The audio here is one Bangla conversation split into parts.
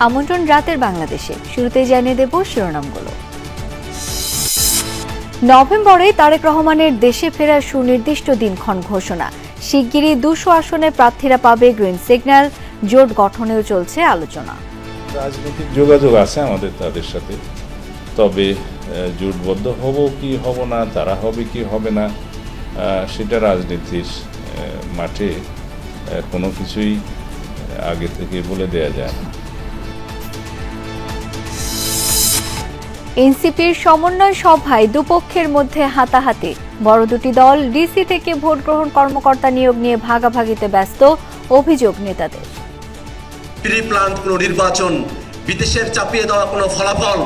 আমন্ত্রণ রাতের বাংলাদেশে। শুরুতেই জানিয়ে দেব শিরোনামগুলো। নভেম্বরে তারেক রহমানের দেশে ফেরার সুনির্দিষ্ট দিনক্ষণ ঘোষণা। শিগগিরই 200 আসনে প্রার্থীরা পাবে গ্রিন সিগন্যাল। জোট গঠনেও চলছে আলোচনা। রাজনৈতিক যোগাযোগ আছে আমাদের তাদের সাথে, তবে জোটবদ্ধ হব কি হব না, তারা হবে কি হবে না, সেটা রাজনীতির মাঠে কোনো কিছুই আগে থেকে বলে দেয়া যায় না। এনসিপির সমন্বয় সভায় দুপক্ষের মধ্যে হাতাহাতি। বড় দুটি দল ডিসি থেকে ভোট গ্রহণ কর্মকর্তা নিয়োগ নিয়ে ভাগাভাগিতে ব্যস্ত, অভিযোগ নেতাদের। প্রিপ্ল্যান্ড কোনো নির্বাচন, বিদেশের চাপিয়ে দেওয়া কোনো ফলাফল,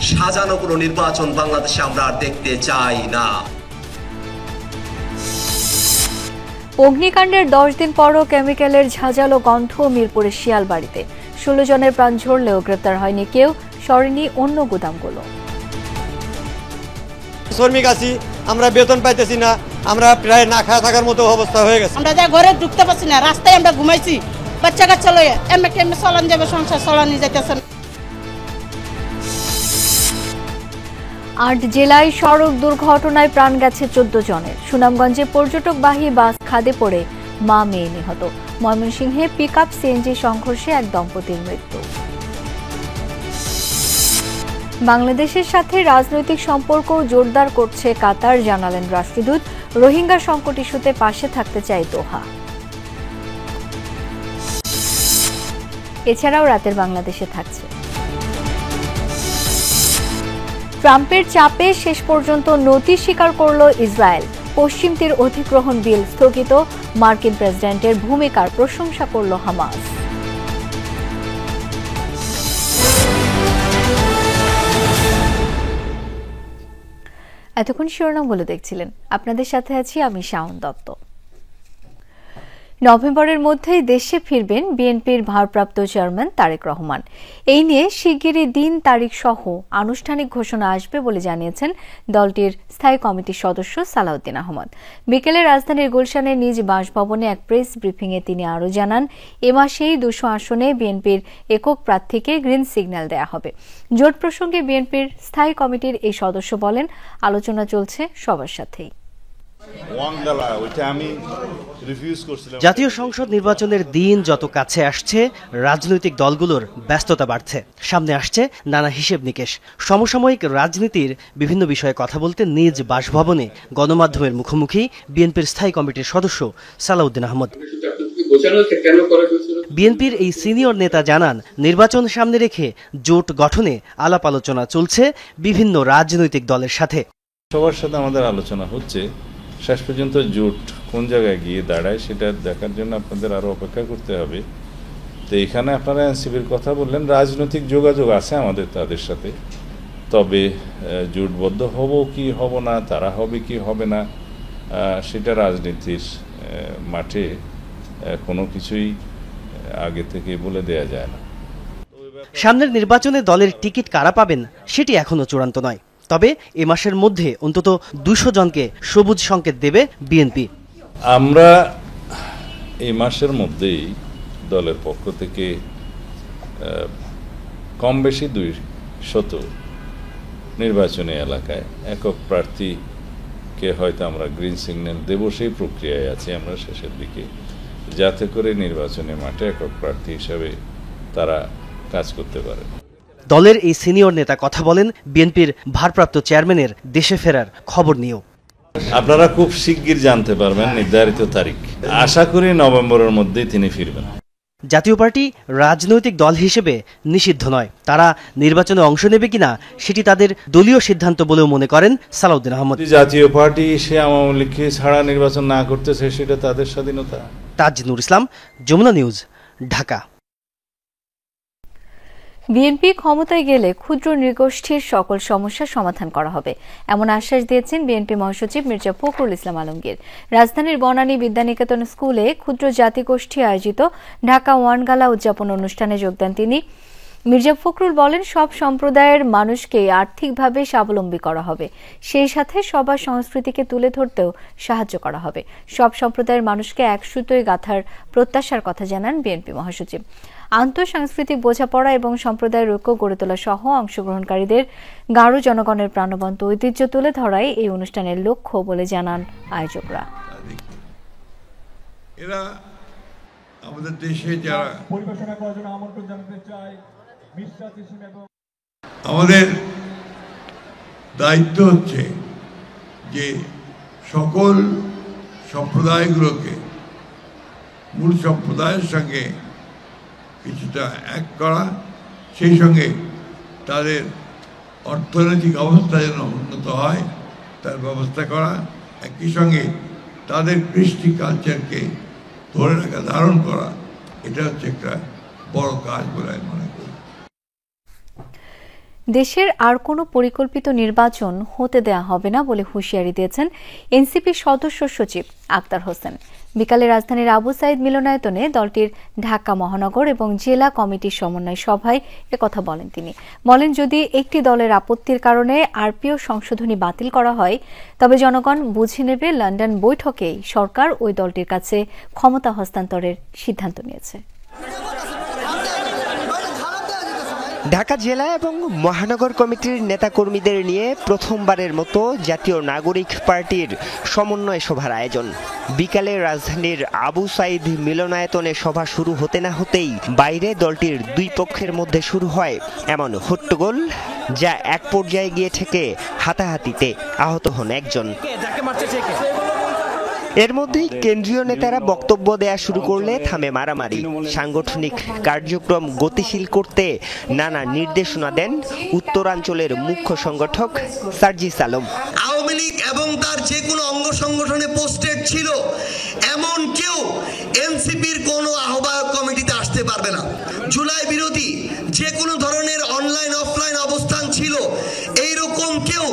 সাজানো কোনো নির্বাচন বাংলাদেশে আমরা আর দেখতে চাই না। অগ্নিকাণ্ডের 10 দিন পরও কেমিক্যালের ঝাঁঝালো গন্ধ মিরপুরের শিয়ালবাড়িতে। 16 জনের প্রাণ ঝরলেও গ্রেপ্তার হয়নি কেউ, সরেনি অন্য গুদামগুলো। শ্রমিক আছি, আমরা বেতন পাইতেছি না, আমরা প্রায় না খাওয়া থাকার মতো অবস্থা হয়ে গেছে। আমরা যা ঘরে ঢুকতে পারছি না, রাস্তায় আমরা ঘুমাইছি, বাচ্চা কাচ্চা লয়ে এমনি চলান যাবে, সংসার চলানি যাইতেছে না। 8 জেলায় সড়ক দুর্ঘটনায় প্রাণ গেছে 14 জনের। সুনামগঞ্জে পর্যটকবাহী বাস খাদে পড়ে মা মেয়ে নিহত। ময়মনসিংহে পিকআপ সিএনজি সংঘর্ষে এক দম্পতির মৃত্যু। বাংলাদেশের সাথে রাজনৈতিক সম্পর্ক জোরদার করছে কাতার, জানালেন রাষ্ট্রদূত। রোহিঙ্গা সংকট ইস্যুতে পাশে থাকতে চায় দোহা। এছাড়াও রাতের বাংলাদেশে থাকছে। ট্রাম্পের চাপে শেষ পর্যন্ত নতি স্বীকার করল ইসরায়েল। পশ্চিম তীর অধিগ্রহণ বিল স্থগিত। মার্কিন প্রেসিডেন্টের ভূমিকার প্রশংসা করল হামাস। এতক্ষণ শিরোনামগুলো দেখছিলেন, আপনাদের সাথে আছি আমি শাওন দত্ত। নভেম্বরের মধ্যেই দেশে ফিরবেন বিএনপির ভারপ্রাপ্ত চেয়ারম্যান তারেক রহমান। এই নিয়ে শিগগিরই দিন তারিখ সহ আনুষ্ঠানিক ঘোষণা আসবে বলে জানিয়েছেন দলটির স্থায়ী কমিটির সদস্য সালাউদ্দিন আহমদ। বিকেলে রাজধানীর গুলশানের নিজ বাসভবনে এক প্রেস ব্রিফিংয়ে তিনি আরও জানান, এ মাসেই 200 আসনে বিএনপির একক প্রার্থীকে গ্রিন সিগন্যাল দেয়া হবে। জোট প্রসঙ্গে বিএনপির স্থায়ী কমিটির এই সদস্য বলেন, আলোচনা চলছে সবার সাথেই। জাতীয় সংসদ নির্বাচনের দিন যত কাছে আসছে, রাজনৈতিক দলগুলোর ব্যস্ততা বাড়ছে। সামনে আসছে নানা হিসেব নিকেশ। সমসাময়িক রাজনীতির বিভিন্ন বিষয়ে কথা বলতে নিজ বাসভবনে গণমাধ্যমের মুখোমুখি বিএনপির স্থায়ী কমিটির সদস্য সালাউদ্দিন আহমদ। বিএনপির এই সিনিয়র নেতা জানান, নির্বাচন সামনে রেখে জোট গঠনে আলাপ আলোচনা চলছে বিভিন্ন রাজনৈতিক দলের সাথে। সবার সাথে আমাদের আলোচনা হচ্ছে। শেষ পর্যন্ত জোট কোন জায়গায় গিয়ে দাঁড়ায় সেটা দেখার জন্য আপনাদের আরো অপেক্ষা করতে হবে। তো এখানে আপনারা এনসিপির কথা বললেন, রাজনৈতিক যোগাযোগ আছে আমাদের তাদের সাথে, তবে জোটবদ্ধ হব কি হব না, তারা হবে কি হবে না, সেটা রাজনীতির মাঠে কোনো কিছুই আগে থেকে বলে দেয়া যায় না। সামনের নির্বাচনে দলের টিকিট কারা পাবেন সেটি এখনো চূড়ান্ত নয়, তবে এ মাসের মধ্যে অন্তত 200 জনকে সবুজ সংকেত দেবে বিএনপি। আমরা এই মাসের মধ্যেই দলের পক্ষ থেকে কম বেশি 200 নির্বাচনী এলাকায় একক প্রার্থীকে হয়তো আমরা গ্রিন সিগন্যাল দেব, সেই প্রক্রিয়ায় আছি আমরা শেষের দিকে, যাতে করে নির্বাচনী মাঠে একক প্রার্থী হিসাবে তারা কাজ করতে পারে। দলের এই সিনিয়র নেতা কথা বলেন বিএনপির ভারপ্রাপ্ত চেয়ারম্যানের দেশে ফেরার খবর নিয়েও। আপনারা খুব শিগগির জানতে পারবেন নির্ধারিত তারিখ। আশা করি নভেম্বরের মধ্যেই তিনি ফিরবেন। জাতীয় পার্টি রাজনৈতিক দল হিসেবে নিষিদ্ধ নয়। তারা নির্বাচনে অংশ নেবে কিনা সেটি তাদের দলীয় সিদ্ধান্ত বলেও মনে করেন সালাউদ্দিন আহমদ। জাতীয় পার্টি সে আওয়ামী লীগকে ছাড়া নির্বাচন না করতেছে, সেটা তাদের স্বাধীনতা। তাজ নূর ইসলাম, যমুনা নিউজ, ঢাকা। বিএনপি ক্ষমতায় গেলে ক্ষুদ্র নৃগোষ্ঠীর সকল সমস্যার সমাধান করা হবে, এমন আশ্বাস দিয়েছেন বিএনপি মহাসচিব মির্জা ফখরুল ইসলাম আলমগীর। রাজধানীর বনানী বিদ্যানিকেতন স্কুলে ক্ষুদ্র জাতিগোষ্ঠী আয়োজিত ঢাকা ওয়ান গালা উদযাপন অনুষ্ঠানে যোগ দেন তিনি। মির্জা ফখরুল বলেন, সব সম্প্রদায়ের মানুষকে আর্থিকভাবে স্বাবলম্বী করা হবে, সেই সাথে সবার সংস্কৃতিকে তুলে ধরতেও সাহায্য করা হবে। সব সম্প্রদায়ের মানুষকে এক সুতোয় গাঁথার প্রত্যাশার কথা জানান বিএনপি মহাসচিব। আন্তঃসাংস্কৃতিক বোঝাপড়া এবং সম্প্রদায়ের ঐক্য গড়ে তোলা সহ অংশগ্রহণকারীদের গারো জনগণের প্রাণবন্ত ঐতিহ্য তুলে ধরাই এই অনুষ্ঠানের লক্ষ্য বলে জানান আয়োজকরা। এরা আমাদের দেশে যারা পরিবেশনা করার জন্য আমন্ত্রণ জানাতে চাই। আমাদের দায়িত্ব হচ্ছে যে সকল সম্প্রদায়গুলোকে মূল সম্প্রদায়ের সঙ্গে কিছুটা এক করা, সেই সঙ্গে তাদের অর্থনৈতিক অবস্থা যেন উন্নত হয় তার ব্যবস্থা করা, একই সঙ্গে তাদের কৃষ্টি কালচারকে ধরে রাখা, ধারণ করা, এটা হচ্ছে একটা বড় কাজ বলে আমি মনে করি। দেশের আর কোনো পরিকল্পিত নির্বাচন হতে দেয়া হবে না বলে হুঁশিয়ারি দিয়েছেন এনসিপি সদস্য সচিব আক্তার হোসেন। বিকালে রাজধানীর আবু সাইদ মিলনায়তনে দলটির ঢাকা মহানগর এবং জেলা কমিটির সমন্বয় সভায় একথা বলেন তিনি। বলেন, যদি একটি দলের আপত্তির কারণে আরপিও সংশোধনী বাতিল করা হয় তবে জনগণ বুঝে নেবে লন্ডন বৈঠকেই সরকার ওই দলটির কাছে ক্ষমতা হস্তান্তরের সিদ্ধান্ত নিয়েছে। ঢাকা জেলা এবং মহানগর কমিটির নেতাকর্মীদের নিয়ে প্রথমবারের মতো জাতীয় নাগরিক পার্টির সমন্বয় সভার আয়োজন। বিকালে রাজধানীর আবু সাইদ মিলনায়তনে সভা শুরু হতে না হতেই বাইরে দলটির দুই পক্ষের মধ্যে শুরু হয় এমন হট্টগোল, যা এক পর্যায়ে গিয়ে ঠেকে হাতাহাতিতে, আহত হন একজন। এর মধ্যেই কেন্দ্রীয় নেতারা বক্তব্য দেয়া শুরু করলে থামে মারামারি। সাংগঠনিক কার্যক্রম গতিশীল করতে নানা নির্দেশনা দেন উত্তরাঞ্চলের মুখ্য সংগঠক সার্জিস আলম। আওয়ামী লীগ এবং তার যে কোনো অঙ্গ সংগঠনে পোস্টেড ছিল এমন কেউ এনসিপির কোনো আহ্বায়ক কমিটিতে আসতে পারবে না। জুলাই বিরোধী যে কোনো ধরনের অনলাইন অফলাইন অবস্থান ছিল, এইরকম কেউ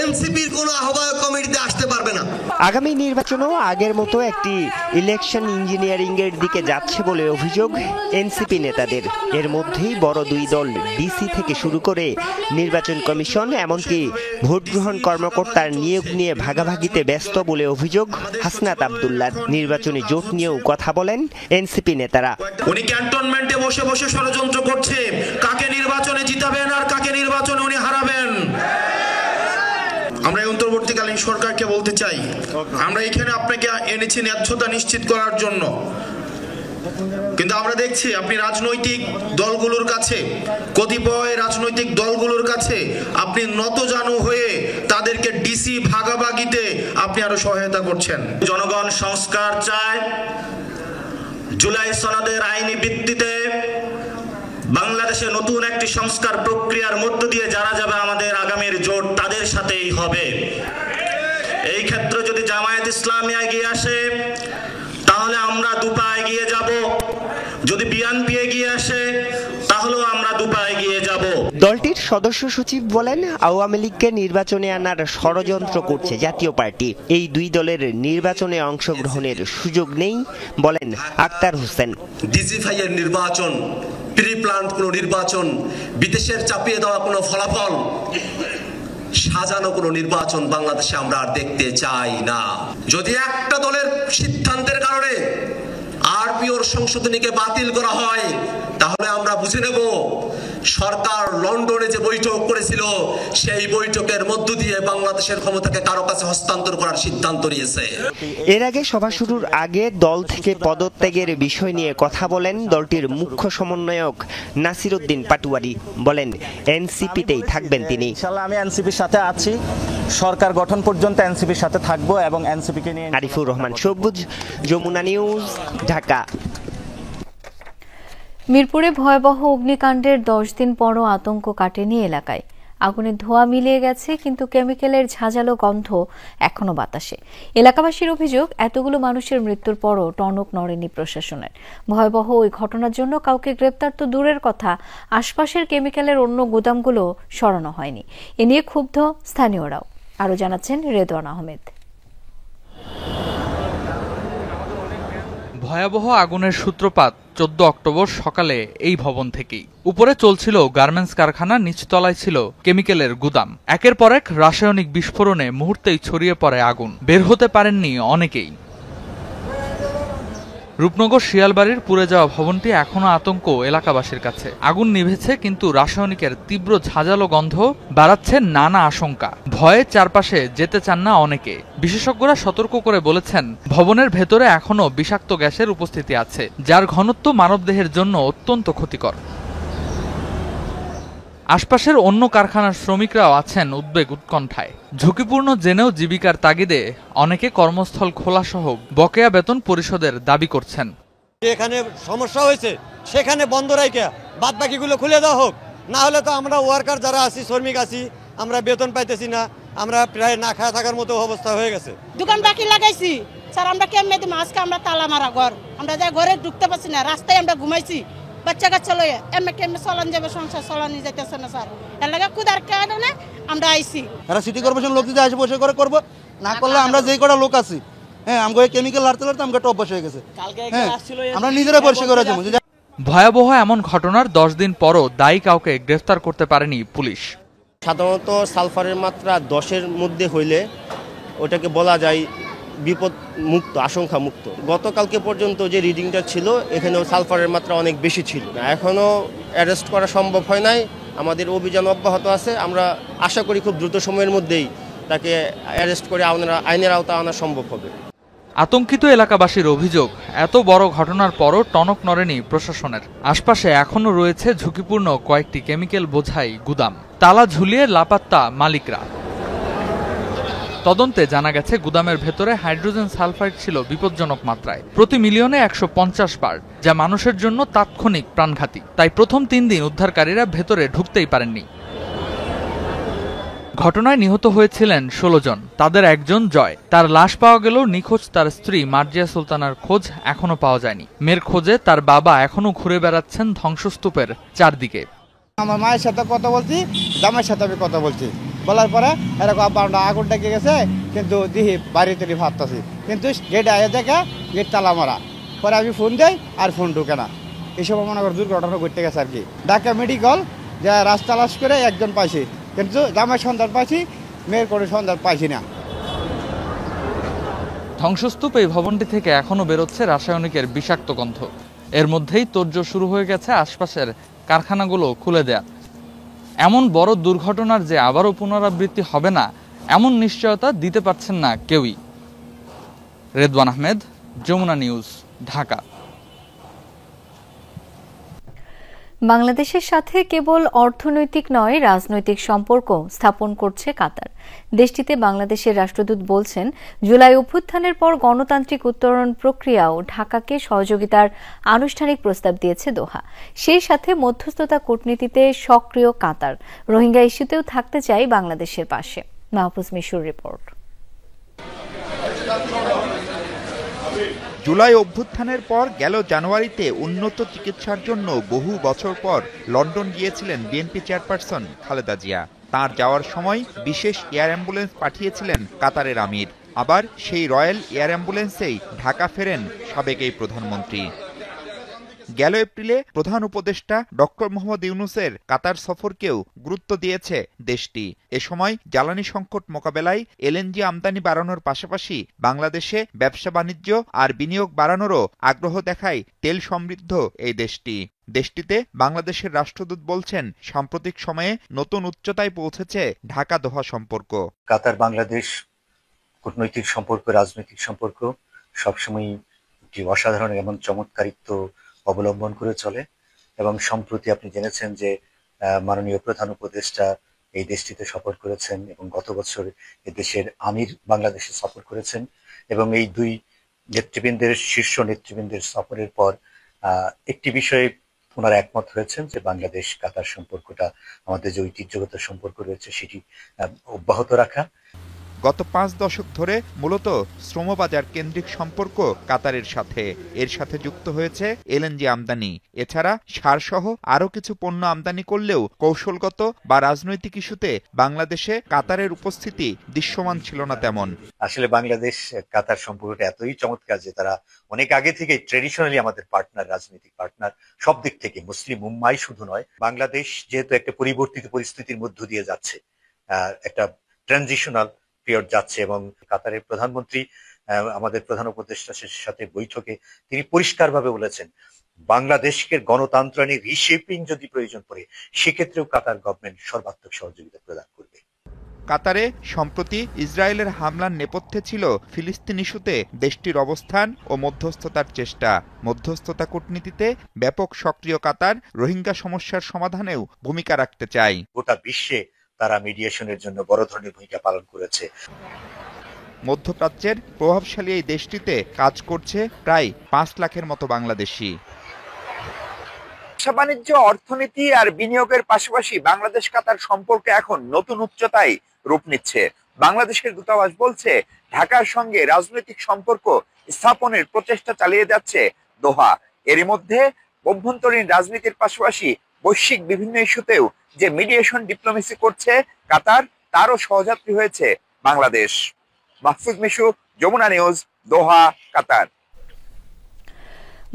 এনসিপির কোনো আহ্বায়ক কমিটিতে আসতে পারবে না। আগামী নির্বাচনও আগের মতো একটি ইলেকশন ইঞ্জিনিয়ারিং এর দিকে যাচ্ছে বলে অভিযোগ এনসিপি নেতাদের। এর মধ্যেই বড় দুই দল ডিসি থেকে শুরু করে নির্বাচন কমিশন, এমনকি ভোট গ্রহণ কর্মকর্তার নিয়োগ নিয়ে ভাগাভাগিতে ব্যস্ত বলে অভিযোগ হাসনাত আব্দুল্লাহর। নির্বাচনী জোট নিয়েও কথা বলেন এনসিপি নেতারা। উনি ক্যান্টনমেন্টে বসে বসে ষড়যন্ত্র করছে, কাকে নির্বাচনে জিতাবেন আর কাকে নির্বাচনে উনি হারাবেন। আমরা এই অন্তর্বর্তীকালীন সরকারকে বলতে চাই, আমরা এখানে আপনাকে এনেছি ন্যায্যতা নিশ্চিত করার জন্য, কিন্তু আমরা দেখছি আপনি রাজনৈতিক দলগুলোর কাছে, কতিপয় রাজনৈতিক দলগুলোর কাছে আপনি নতজানু হয়ে তাদেরকে ডিসি ভাগাভাগিতে আপনি আরো সহায়তা করছেন। জনগণ সংস্কার চায়। জুলাই সনদের আইনি ভিত্তিতে বাংলাদেশে নতুন একটি সংস্কার প্রক্রিয়ার মধ্য দিয়ে যারা যাবে আমাদের আগামীর জোট তাদের সাথেই হবে। এই ক্ষেত্রে যদি জামায়াত ইসলামী এগিয়ে আসে তাহলে আমরা দুপা এগিয়ে যাব, যদি বিএনপি এগিয়ে আসে তাহলেও আমরা দুপা এগিয়ে যাব। দলটির সদস্য সচিব বলেন, আওয়ামী লীগকে নির্বাচনে আনার ষড়যন্ত্র করছে জাতীয় পার্টি। এই দুই দলের নির্বাচনে অংশগ্রহণের সুযোগ নেই বলেন আক্তার হোসেন। ডিজিফাই এর নির্বাচন, প্রি প্ল্যান্ড কোনো নির্বাচন, বিদেশের চাপিয়ে দেওয়া কোনো ফলাফল, সাজানো কোনো নির্বাচন বাংলাদেশে আমরা আর দেখতে চাই না। যদি একটা দলের সিদ্ধান্তের কারণে আরপিওর সংশোধনীকে বাতিল করা হয় তাহলে আমরা বুঝে নেব সরকার লন্ডনে যে বৈঠক করেছিল সেই বৈঠকের মধ্য দিয়ে বাংলাদেশের ক্ষমতাকে কারো কাছে হস্তান্তর করার সিদ্ধান্ত নিয়েছে। এর আগে সভা শুরুর আগে দল থেকে পদত্যাগের বিষয় নিয়ে কথা বলেন দলটির মুখ্য সমন্বয়ক নাসির উদ্দিন পাটুয়ারি। বলেন, এনসিপিতেই থাকবেন তিনি। ইনশাআল্লাহ আমি এনসিপির সাথে আছি, সরকার গঠন পর্যন্ত এনসিপির সাথে থাকবো এবং এনসিপিকে নিয়ে। আরিফুর রহমান সবুজ, যমুনা নিউজ, ঢাকা। মিরপুরে ভয়াবহ অগ্নিকাণ্ডের 10 দিন পরও আতঙ্ক কাটেনি এলাকায়। আগুনের ধোঁয়া মিলিয়ে গেছে, কিন্তু কেমিক্যালের ঝাঁঝালো গন্ধ এখনো বাতাসে। এলাকাবাসীর অভিযোগ, এতগুলো মানুষের মৃত্যুর পরও টনক নড়েনি প্রশাসনের। ভয়াবহ ওই ঘটনার জন্য কাউকে গ্রেপ্তার তো দূরের কথা, আশপাশের কেমিক্যালের অন্য গুদামগুলো সরানো হয়নি। এ নিয়ে ক্ষুব্ধ স্থানীয়রাও। আরও জানাচ্ছেন রেদওয়ান আহমেদ। ভয়াবহ আগুনের সূত্রপাত 14 অক্টোবর সকালে এই ভবন থেকেই। উপরে চলছিল গার্মেন্টস কারখানা, নিচতলায় ছিল কেমিক্যালের গুদাম। একের পর এক রাসায়নিক বিস্ফোরণে মুহূর্তেই ছড়িয়ে পড়ে আগুন। বের হতে পারেননি অনেকেই। রূপনগর শিয়ালবাড়ির পুড়ে যাওয়া ভবনটি এখনো আতঙ্ক এলাকাবাসীর কাছে। আগুন নিভেছে, কিন্তু রাসায়নিকের তীব্র ঝাঁঝালো গন্ধ বাড়াচ্ছে নানা আশঙ্কা। ভয়ে চারপাশে যেতে চান না অনেকে। বিশেষজ্ঞরা সতর্ক করে বলেছেন, ভবনের ভেতরে এখনো বিষাক্ত গ্যাসের উপস্থিতি আছে, যার ঘনত্ব মানবদেহের জন্য অত্যন্ত ক্ষতিকর। আশপাশের অন্য কারখানার শ্রমিকরাও আছেন উদ্বেগ উৎকণ্ঠায়। ঝুঁকিপূর্ণ জেনেও জীবিকার তাগিদে অনেকে কর্মস্থল খোলাসহ বকেয়া বেতন পরিশোধের দাবি করছেন। যেখানে সমস্যা হয়েছে সেখানে বন্ধ রাখে বাদ বাকিগুলো খুলে দেওয়া হোক, না হলে তো আমরা ওয়ার্কার যারা আছি, শ্রমিক আছি, আমরা বেতন পাইতেছি না, আমরা প্রায় না খাওয়া থাকার মতো অবস্থা হয়ে গেছে। দোকান বাকি লাগাইছি স্যার, আমরা কেমনে দিই? আজকে আমরা তালা মারা ঘর, আমরা যা ঘরে ঢুকতে পারছি না, রাস্তায় আমরা ঘুমাইছি। বাচ্চা কাচ্চা লয়ে কেমনে চলান যাবে, সংসার চলানি যাইতেছে না স্যার। এর লাগে কুদার কারণে আমরা আইছি। এরা সিটি কর্পোরেশন লোক যদি আসে বসে করে করবো, না করলে আমরা যেই কটা লোক আছি, হ্যাঁ আমাকে কেমিক্যাল লাড়তে লাড়তে আমাকে অভ্যাস হয়ে গেছে। আমরা নিজেরা পরিষ্কার করে যাবো। ভয়াবহ এমন ঘটনার 10 দিন পরও দায়ী কাউকে গ্রেফতার করতে পারেনি পুলিশ। সাধারণত সালফারের মাত্রা 10-এর মধ্যে হইলে ওটাকে বলা যায় বিপদ মুক্ত, আশঙ্কা মুক্ত। গতকালকে পর্যন্ত যে রিডিংটা ছিল, এখানেও সালফারের মাত্রা অনেক বেশি ছিল। এখনও অ্যারেস্ট করা সম্ভব হয় নাই, আমাদের অভিযান অব্যাহত আছে। আমরা আশা করি খুব দ্রুত সময়ের মধ্যেই তাকে অ্যারেস্ট করে আইনের আওতা আনা সম্ভব হবে। আতঙ্কিত এলাকাবাসীর অভিযোগ, এত বড় ঘটনার পরও টনক নড়েনি প্রশাসনের। আশপাশে এখনও রয়েছে ঝুঁকিপূর্ণ কয়েকটি কেমিক্যাল বোঝাই গুদাম। তালা ঝুলিয়ে লাপাত্তা মালিকরা। তদন্তে জানা গেছে, গুদামের ভেতরে হাইড্রোজেন সালফাইড ছিল বিপজ্জনক মাত্রায়, প্রতি মিলিয়নে 150 পার্ট, যা মানুষের জন্য তাৎক্ষণিক প্রাণঘাতী। তাই প্রথম 3 দিন উদ্ধারকারীরা ভেতরে ঢুকতেই পারেননি। ঘটনায় নিহত হয়েছিলেন 16 জন। তাদের একজন জয়, তার লাশ পাওয়া গেলেও নিখোঁজ তার স্ত্রী মার্জিয়া সুলতানার খোঁজ এখনো পাওয়া যায়নি। মেয়ের খোঁজে তার বাবা এখনো ঘুরে বেড়াচ্ছেন ধ্বংসস্তূপের চারদিকে। আমার মায়ের সাথে কথা বলছি, জামাইয়ের সাথে আমি কথা বলছি, বলার পরে এরকম আপনার আগুন ডেকে গেছে, কিন্তু দিহি বাড়িতে ভাবতেছি, কিন্তু গেট আয়ে দেখে গেট তালা মারা। পরে আমি ফোন দেই আর ফোন ঢুকে না। এইসব মনে কর দুর্ঘটনা ঘটতে গেছে আর কি। ঢাকা মেডিকেল যা রাস্তা লাশ করে একজন পাইছি, কিন্তু জামাই সন্ধান পাইছি, মেয়ের কোনো সন্ধান পাইছি না। ধ্বংসস্তূপ এই ভবনটি থেকে এখনো বেরোচ্ছে রাসায়নিকের বিষাক্ত গন্ধ। এর মধ্যেই তোড়জোড় শুরু হয়ে গেছে আশপাশের কারখানাগুলো খুলে দেয়া। এমন বড় দুর্ঘটনার যে আবারও পুনরাবৃত্তি হবে না, এমন নিশ্চয়তা দিতে পারছেন না কেউই। রেদওয়ান আহমেদ, যমুনা নিউজ, ঢাকা। বাংলাদেশের সাথে কেবল অর্থনৈতিক নয়, রাজনৈতিক সম্পর্ক স্থাপন করছে কাতার। দেশটিতে বাংলাদেশের রাষ্ট্রদূত বলছেন, জুলাই অভ্যুত্থানের পর গণতান্ত্রিক উত্তরণ প্রক্রিয়া ও ঢাকাকে সহযোগিতার আনুষ্ঠানিক প্রস্তাব দিয়েছে দোহা। সেই সাথে মধ্যস্থতা কূটনীতিতে সক্রিয় কাতার। রোহিঙ্গা ইস্যুতেও থাকতে চাই বাংলাদেশের পাশে। মাহফুজ মিশুর রিপোর্ট। জুলাই অভ্যুত্থানের পর গেল জানুয়ারিতে উন্নত চিকিৎসার জন্য বহু বছর পর লন্ডন গিয়েছিলেন বিএনপি চেয়ারপারসন খালেদা জিয়া। তার যাওয়ার সময় বিশেষ এয়ার অ্যাম্বুলেন্স পাঠিয়েছিলেন কাতারের আমির। আবার সেই রয়্যাল এয়ার অ্যাম্বুলেন্সেই ঢাকা ফেরেন সাবেক এই প্রধানমন্ত্রী। গেল এপ্রিলে প্রধান উপদেষ্টা ডক্টর মোহাম্মদ ইউনূসের কাতার সফরকেও গুরুত্ব দিয়েছে দেশটি। এ সময় জ্বালানি সংকট মোকাবেলায় এলএনজি আমদানি বাড়ানোর পাশাপাশি বাংলাদেশে ব্যবসা বাণিজ্য আর বিনিয়োগ বাড়ানোরও আগ্রহ দেখায় তেল সমৃদ্ধ এই দেশটি। দেশটিতে বাংলাদেশের রাষ্ট্রদূত বলছেন, সাম্প্রতিক সময়ে নতুন উচ্চতায় পৌঁছেছে ঢাকা দোহা সম্পর্ক। কাতার বাংলাদেশ কূটনৈতিক সম্পর্ক, রাজনৈতিক সম্পর্ক সবসময় একটি অসাধারণ এবং চমৎকারিত্ব অবলম্বন করে চলে। এবং সম্প্রতি আপনি জেনেছেন যে মাননীয় প্রধান উপদেষ্টা এই দেশটিতে সফর করেছেন এবং গত বছর এই দেশের আমির বাংলাদেশে সফর করেছেন। এবং এই দুই নেতৃবৃন্দের, শীর্ষ নেতৃবৃন্দের সফরের পর একটি বিষয়ে ওনারা একমত হয়েছেন যে বাংলাদেশ কাতার সম্পর্কটা, আমাদের যে ঐতিহ্যগত সম্পর্ক রয়েছে সেটি অব্যাহত রাখা। গত 5 দশক ধরে মূলত শ্রমবাজার কেন্দ্রিক সম্পর্ক কাতারের সাথে। এর সাথে যুক্ত হয়েছে এলএনজি আমদানি। এছাড়া সারসহ আরও কিছু পণ্য আমদানি করলেও কৌশলগত বা রাজনৈতিক ইস্যুতে বাংলাদেশে কাতারের উপস্থিতি দৃশ্যমান ছিল না তেমন। আসলে বাংলাদেশ কাতার সম্পর্কটা এতই চমৎকার যে তারা অনেক আগে থেকে ট্রেডিশনালি আমাদের পার্টনার, রাজনৈতিক পার্টনার সব দিক থেকে, মুসলিম উম্মাই শুধু নয়। বাংলাদেশ যেহেতু একটা পরিবর্তিত পরিস্থিতির মধ্য দিয়ে যাচ্ছে, একটা ট্রানজিশনাল পিরিয়ড যাচ্ছে, এবং কাতারের প্রধানমন্ত্রী আমাদের প্রধান উপদেষ্টার সাথে বৈঠকে তিনি পরিষ্কারভাবে বলেছেন বাংলাদেশকে গণতন্ত্রাণী রিশেপিং যদি প্রয়োজন পড়ে সেক্ষেত্রেও কাতার গভর্নমেন্ট সর্বাত্মক সহযোগিতা প্রদান করবে। কাতারে সম্প্রতি ইসরায়েলের হামলার নেপথ্যে ছিল ফিলিস্তিন ইস্যুতে দেশটির অবস্থান ও মধ্যস্থতার চেষ্টা। মধ্যস্থতা কূটনীতিতে ব্যাপক সক্রিয় কাতার রোহিঙ্গা সমস্যার সমাধানেও ভূমিকা রাখতে চায়। গোটা বিশ্বে তারা মিডিয়েশনের জন্য বড় ধরনের ভূমিকা পালন করেছে। মধ্যপ্রাচ্যের প্রভাবশালী এই দেশটিতে কাজ করছে প্রায় 5 লাখের মতো বাংলাদেশি। ব্যবসা বাণিজ্য, অর্থনীতি আর বিনিয়োগের পাশাপাশি বাংলাদেশ কাতার সম্পর্ক এখন নতুন উচ্চতায় রূপ নিচ্ছে। বাংলাদেশের দূতাবাস বলছে ঢাকার সঙ্গে রাজনৈতিক সম্পর্ক স্থাপনের প্রচেষ্টা চালিয়ে যাচ্ছে দোহা। এরই মধ্যে অভ্যন্তরীণ রাজনীতির পাশাপাশি বৈশ্বিক বিভিন্ন ইস্যুতেও যে মিডিয়েশন ডিপ্লোমেসি করছে কাতার, তারও সহযাত্রী হয়েছে বাংলাদেশ। মাহফুজ মিশু, যমুনা নিউজ, দোহা, কাতার।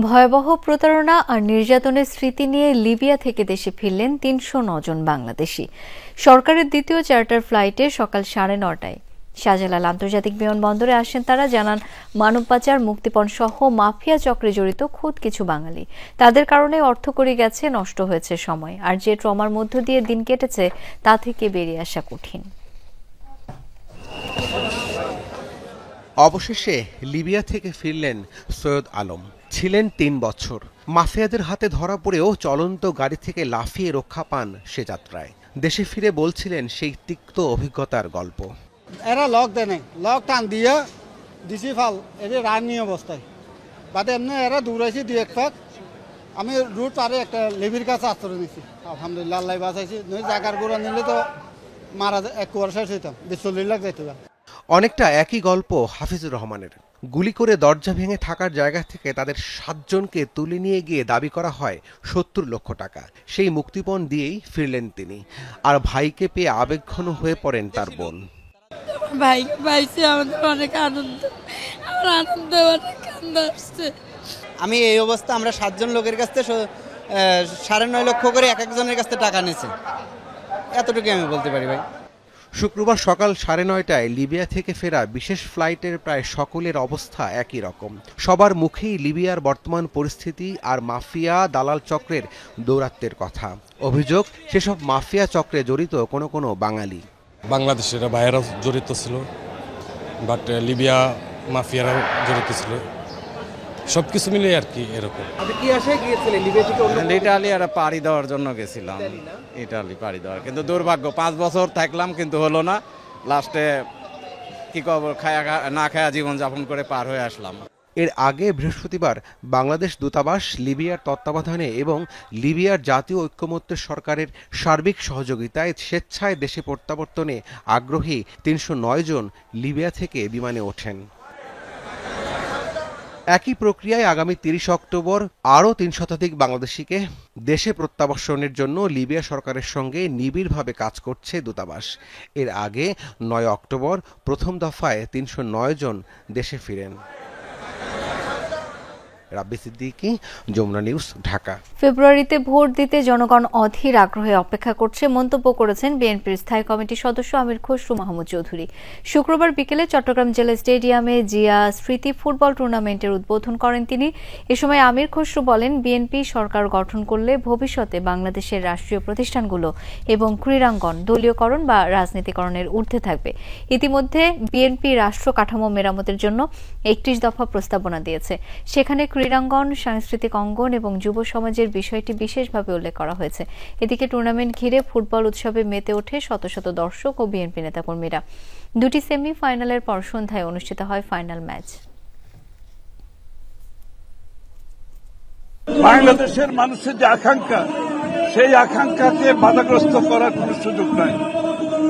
ভয়াবহ প্রতারণা আর নির্যাতনের স্মৃতি নিয়ে লিবিয়া থেকে দেশে ফিরলেন 309 জন বাংলাদেশি। সরকারের দ্বিতীয় চার্টার ফ্লাইটে সকাল 9:30টায় শাহজালাল আন্তর্জাতিক বিমানবন্দরে আসেন তারা। জানান মানব পাচার, মুক্তিপণ সহ মাফিয়া চক্রে জড়িত খোদ কিছু বাঙালি। তাদের কারণে অর্থকড়ি গেছে, নষ্ট হয়েছে সময়, আর যে ট্রমার মধ্য দিয়ে দিন কেটেছে তা থেকে বেরিয়ে আসা কঠিন। অবশেষে লিবিয়া থেকে ফিরলেন সৈয়দ আলম। ছিলেন 3 বছর। মাফিয়াদের হাতে ধরা পড়েও চলন্ত গাড়ি থেকে লাফিয়ে রক্ষা পান সে যাত্রায়। দেশে ফিরে বলছিলেন সেই তিক্ত অভিজ্ঞতার গল্প। এরা লক দেয় নাই, লক টান দিয়ে দিছি ফাল এটা রানি অবস্থায় বাদে এমনি এরা দৌড়াইছি 2-1 পাক। আমি রুট পারে একটা লেবির কাছে আশ্রয় নিছি, আলহামদুলিল্লাহ আল্লাহ বাঁচাইছি। নই জাগার গোড়া নিলে তো মারা 1 কোয়ার শেষ হইতাম, 40 লাখ যাইতে। অনেকটা একই গল্প হাফিজুর রহমানের। গুলি করে দরজা ভেঙে থাকার জায়গা থেকে তাদের 7 জনকে তুলে নিয়ে গিয়ে দাবি করা হয় 70 লক্ষ টাকা। সেই মুক্তিপণ দিয়েই ফিরলেন তিনি। আর ভাইকে পেয়ে আবেগঘন হয়ে পড়েন তার বোন। ভাই পাইছি, আমাদের অনেক আনন্দ, আমার আনন্দ অনেক কান্না আসছে। আমি এই অবস্থা, আমরা 7 জন লোকের কাছ থেকে 9.5 লক্ষ করে এক একজনের কাছ থেকে টাকা নিয়েছে, এতটুকু আমি বলতে পারি ভাই। শুক্রবার সকাল 9:30টায় লিবিয়া থেকে ফেরা বিশেষ ফ্লাইটের প্রায় সকলের অবস্থা একই রকম। সবার মুখেই লিবিয়ার বর্তমান পরিস্থিতি আর মাফিয়া দালাল চক্রের দৌরাত্ম্যের কথা। অভিযোগ সেসব মাফিয়া চক্রে জড়িত কোনো বাঙালি। বাংলাদেশের বাইরেও জড়িত ছিল, বাট লিবিয়া মাফিয়ারা জড়িত ছিল, সবকিছু মিলে আর কি এরকম। কি আশায় গিয়েছিলেন লিবিয়া থেকে? ইটালি আর পাড়ি দেওয়ার জন্য গেছিলাম, ইটালি পাড়ি দেওয়ার। কিন্তু দুর্ভাগ্য 5 বছর থাকলাম, কিন্তু হলো না। লাস্টে কি খবর, না খায়া জীবনযাপন করে পার হয়ে আসলাম। এর আগে বৃহস্পতিবার বাংলাদেশ দূতাবাস লিবিয়ার তত্ত্বাবধানে এবং লিবিয়ার জাতীয় ঐক্যমত্যের সরকারের সার্বিক সহযোগিতায় স্বেচ্ছায় দেশে প্রত্যাবর্তনে আগ্রহী 309 জন লিবিয়া থেকে বিমানে ওঠেন। একই প্রক্রিয়ায় আগামী 30 অক্টোবর আরও 3 শতাধিক বাংলাদেশিকে দেশে প্রত্যাবর্তনের জন্য লিবিয়া সরকারের সঙ্গে নিবিড়ভাবে কাজ করছে দূতাবাস। এর আগে 9 অক্টোবর প্রথম দফায় 309 জন দেশে ফিরেন। রাব্বি সিদ্দিকী, যমুনা নিউজ, ঢাকা। ফেব্রুয়ারিতে ভোট দিতে জনগণ অধীর আগ্রহে অপেক্ষা করছে মন্তব্য করেছেন বিএনপির স্থায়ী কমিটির সদস্য আমির খসরু মাহমুদ চৌধুরী। শুক্রবার বিকেলে চট্টগ্রাম জেলা স্টেডিয়ামে জিয়া স্মৃতি ফুটবল টুর্নামেন্টের উদ্বোধন করেন তিনি। এ সময় আমির খসরু বলেন, বিএনপি সরকার গঠন করলে ভবিষ্যতে বাংলাদেশের রাষ্ট্রীয় প্রতিষ্ঠানগুলো এবং ক্রীড়াঙ্গন দলীয়করণ বা রাজনীতিকরণের ঊর্ধ্বে থাকবে। ইতিমধ্যে বিএনপি রাষ্ট্র কাঠামো মেরামতের জন্য 31 দফা প্রস্তাবনা দিয়েছে। সেখানে ক্রীড়াঙ্গন, সাংস্কৃতিক অঙ্গন এবং যুব সমাজের বিষয়টি বিশেষভাবে উল্লেখ করা হয়েছে। এদিকে টুর্নামেন্ট ঘিরে ফুটবল উৎসবে মেতে ওঠে শত শত দর্শক ও বিএনপি নেতাকর্মীরা। 2টি সেমিফাইনালের পর সন্ধ্যায় অনুষ্ঠিত হয় ফাইনাল ম্যাচ। বাংলাদেশের মানুষের যে আকাঙ্ক্ষা, সেই আকাঙ্ক্ষাকে বাধাগ্রস্ত করার কোন সুযোগ নাই।